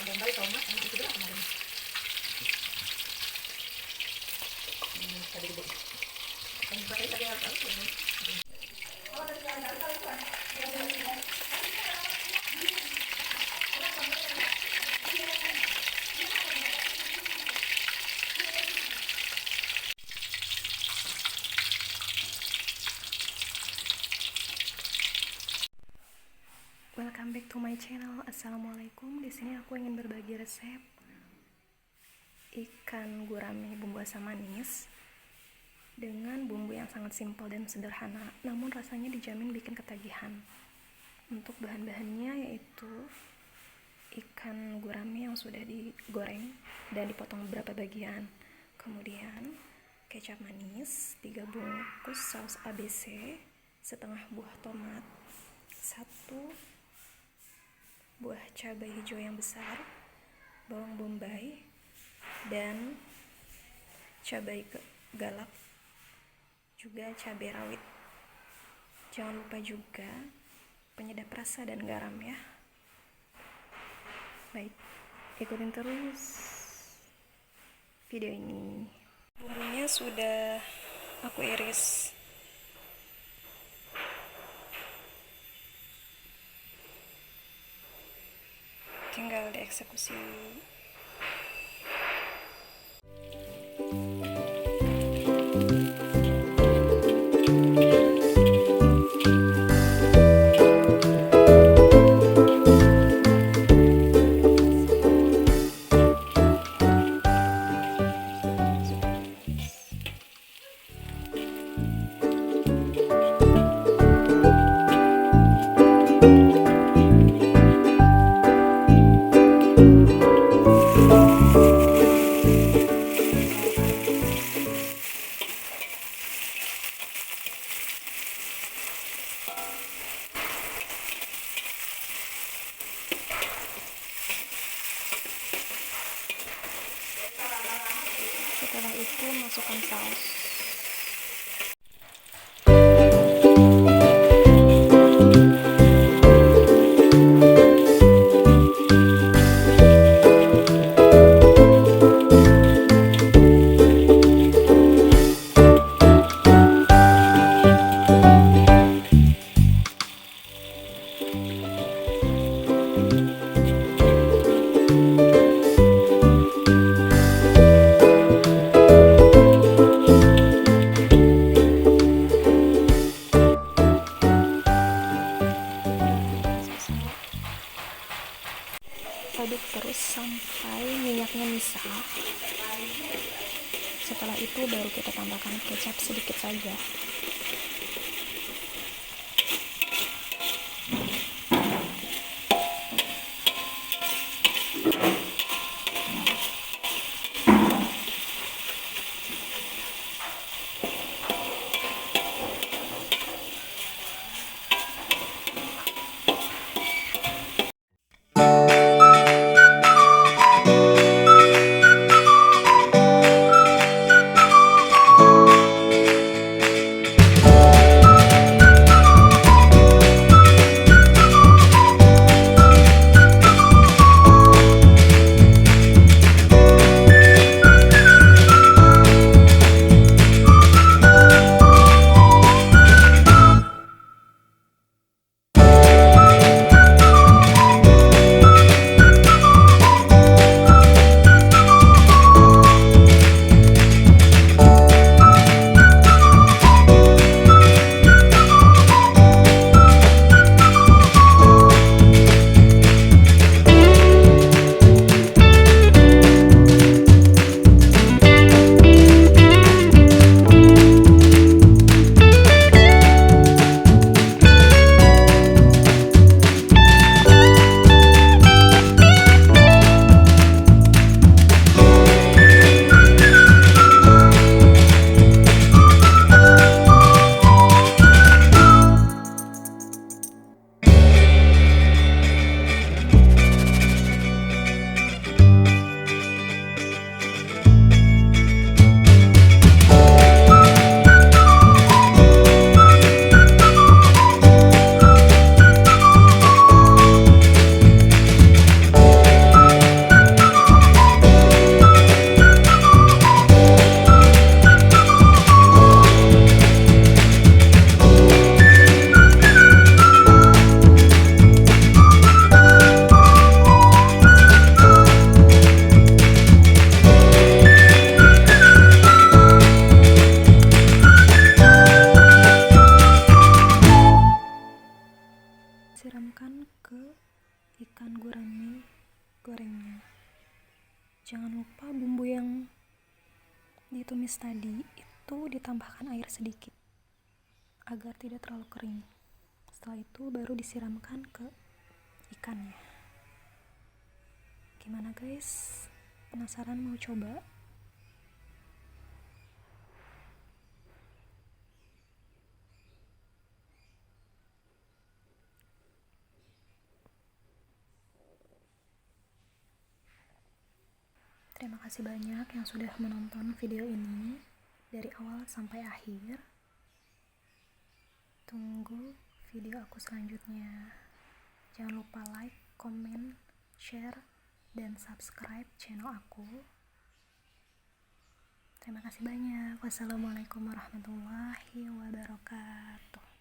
Bombay tomat yang itu berapa kemarin? Tadi dibuat. Yang pakai tadi apa? Welcome back to my channel. Assalamualaikum. Di sini aku ingin berbagi resep ikan gurame bumbu asam manis dengan bumbu yang sangat simpel dan sederhana, namun rasanya dijamin bikin ketagihan. Untuk bahan-bahannya yaitu ikan gurame yang sudah digoreng dan dipotong beberapa bagian. Kemudian kecap manis 3 bungkus saus ABC, setengah buah tomat, 1 buah cabai hijau yang besar, bawang bombay, dan cabai galak, juga cabai rawit. Jangan lupa juga penyedap rasa dan garam ya. Baik, ikutin terus video ini. Bumbunya sudah aku iris. Tinggal dieksekusi. Setelah itu masukkan saus. Aduk terus sampai minyaknya misah. Setelah itu baru kita tambahkan kecap sedikit saja. disiramkan ke ikan gurame gorengnya. Jangan lupa bumbu yang ditumis tadi itu ditambahkan air sedikit agar tidak terlalu kering. Setelah itu baru disiramkan ke ikannya. Gimana guys? Penasaran mau coba? Terima kasih banyak yang sudah menonton video ini dari awal sampai akhir. Tunggu video aku selanjutnya. Jangan lupa like, comment, share, dan subscribe channel aku. Terima kasih banyak. Wassalamualaikum warahmatullahi wabarakatuh.